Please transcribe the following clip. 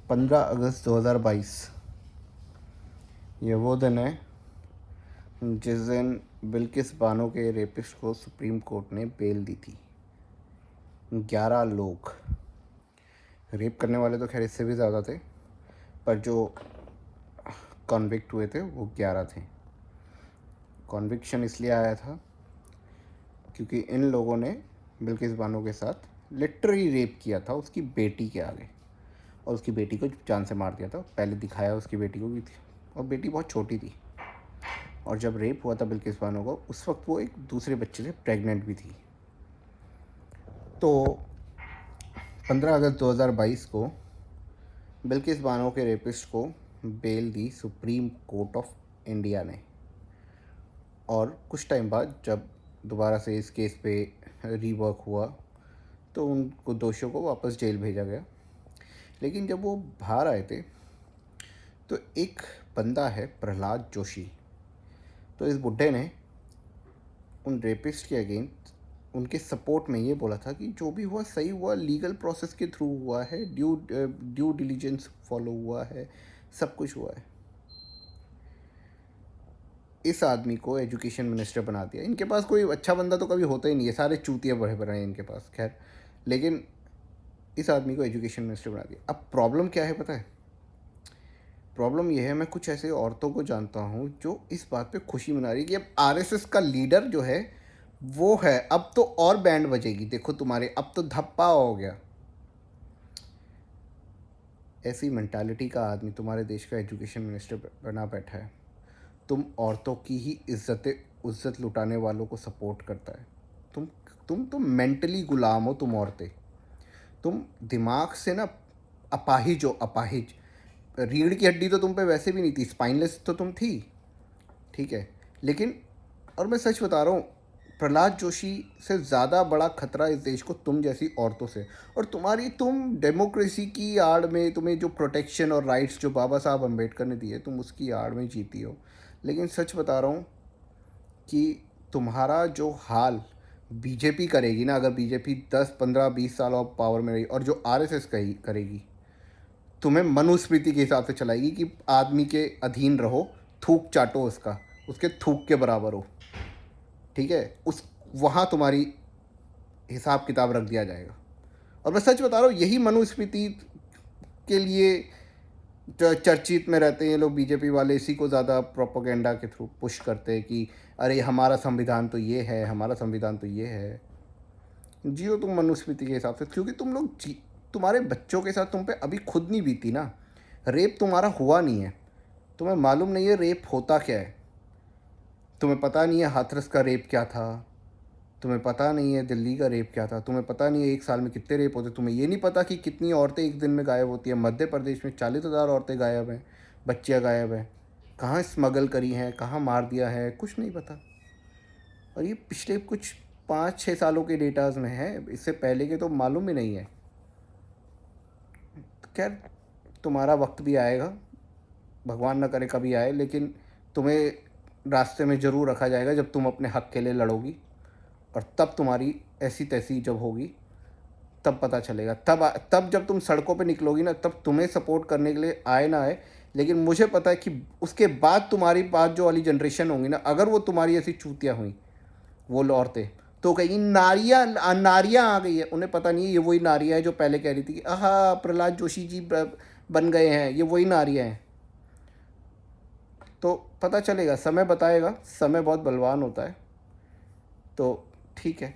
15 अगस्त 2022 ये वो दिन है जिस दिन बिल्किस बानो के रेपिस्ट को सुप्रीम कोर्ट ने बेल दी थी। 11 लोग, रेप करने वाले तो खैर इससे भी ज़्यादा थे, पर जो कॉन्विक्ट हुए थे वो 11 थे। कॉन्विक्शन इसलिए आया था क्योंकि इन लोगों ने बिल्किस बानो के साथ लिटरली रेप किया था उसकी बेटी के आगे, और उसकी बेटी को जान से मार दिया था। पहले दिखाया उसकी बेटी को भी थी, और बेटी बहुत छोटी थी, और जब रेप हुआ था बिल्किस बानो को उस वक्त वो एक दूसरे बच्चे से प्रेग्नेंट भी थी। तो 15 अगस्त 2022 को बिल्किस बानो के रेपिस्ट को बेल दी सुप्रीम कोर्ट ऑफ इंडिया ने, और कुछ टाइम बाद जब दोबारा से इस केस पे रीवर्क हुआ तो उनको दोषियों को वापस जेल भेजा गया। लेकिन जब वो बाहर आए थे तो एक बंदा है प्रहलाद जोशी, तो इस बुड्ढे ने उन रेपिस्ट के अगेंस्ट उनके सपोर्ट में ये बोला था कि जो भी हुआ सही हुआ, लीगल प्रोसेस के थ्रू हुआ है, ड्यू डिलीजेंस फॉलो हुआ है, सब कुछ हुआ है। इस आदमी को एजुकेशन मिनिस्टर बना दिया। इनके पास कोई अच्छा बंदा तो कभी होता ही नहीं है, सारे चूतिया बड़े बड़े हैं इनके पास, खैर। लेकिन इस आदमी को एजुकेशन मिनिस्टर बना दिया। अब प्रॉब्लम क्या है पता है? प्रॉब्लम यह है, मैं कुछ ऐसे औरतों को जानता हूँ जो इस बात पे खुशी मना रही है कि अब आरएसएस का लीडर जो है वो है, अब तो और बैंड बजेगी, देखो तुम्हारे, अब तो धप्पा हो गया। ऐसी मेंटालिटी का आदमी तुम्हारे देश का एजुकेशन मिनिस्टर बना बैठा है। तुम औरतों की ही इज्जत लुटाने वालों को सपोर्ट करता है। तुम तो मेंटली गुलाम हो, तुम औरतें। तुम दिमाग से ना अपाहिज हो, अपाहिज। रीढ़ की हड्डी तो तुम पे वैसे भी नहीं थी, स्पाइनलेस तो तुम थी, ठीक है। लेकिन, और मैं सच बता रहा हूँ, प्रहलाद जोशी से ज़्यादा बड़ा खतरा इस देश को तुम जैसी औरतों से, और तुम डेमोक्रेसी की आड़ में, तुम्हें जो प्रोटेक्शन और राइट्स जो बाबा साहब अम्बेडकर ने दिए, तुम उसकी आड़ में जीती हो। लेकिन सच बता रहा हूँ कि तुम्हारा जो हाल बीजेपी करेगी ना, अगर बीजेपी 10 15 20 साल और पावर में रही, और जो आरएसएस करेगी, तुम्हें मनुस्मृति के हिसाब से चलाएगी कि आदमी के अधीन रहो, थूक चाटो उसका, उसके थूक के बराबर हो, ठीक है। उस वहाँ तुम्हारी हिसाब किताब रख दिया जाएगा। और मैं सच बता रहा हूँ, यही मनुस्मृति के लिए चर्चित में रहते हैं ये लोग बीजेपी वाले, इसी को ज़्यादा प्रोपोगेंडा के थ्रू पुश करते हैं कि अरे हमारा संविधान तो ये है, हमारा संविधान तो ये है। जियो तुम मनुस्मृति के हिसाब से, क्योंकि तुम्हारे बच्चों के साथ तुम पे अभी खुद नहीं बीती ना। रेप तुम्हारा हुआ नहीं है, तुम्हें मालूम नहीं है रेप होता क्या है। तुम्हें पता नहीं है हाथरस का रेप क्या था, तुम्हें पता नहीं है दिल्ली का रेप क्या था, तुम्हें पता नहीं है एक साल में कितने रेप होते, तुम्हें ये नहीं पता कि कितनी औरतें एक दिन में गायब होती हैं। मध्य प्रदेश में 40,000 औरतें गायब हैं, बच्चियाँ गायब हैं। कहाँ स्मगल करी हैं, कहाँ मार दिया है, कुछ नहीं पता। और ये पिछले कुछ 5-6 सालों के डेटाज में है, इससे पहले के तो मालूम ही नहीं है। खैर, तुम्हारा वक्त भी आएगा, भगवान ना करे कभी आए, लेकिन तुम्हें रास्ते में ज़रूर रखा जाएगा जब तुम अपने हक़ के लिए लड़ोगी। और तब तुम्हारी ऐसी तैसी जब होगी तब पता चलेगा। तब जब तुम सड़कों पे निकलोगी ना, तब तुम्हें सपोर्ट करने के लिए आए ना आए, लेकिन मुझे पता है कि उसके बाद तुम्हारी बात जो वाली जनरेशन होंगी ना, अगर वो तुम्हारी ऐसी चूतियाँ हुई, वो औरतें, तो कहीं नारियाँ आ गई है। उन्हें पता नहीं है ये वही नारियाँ है जो पहले कह रही थी कि आहा प्रहलाद जोशी जी बन गए हैं, ये वही नारियाँ हैं। तो पता चलेगा, समय बताएगा, समय बहुत बलवान होता है। तो ठीक है।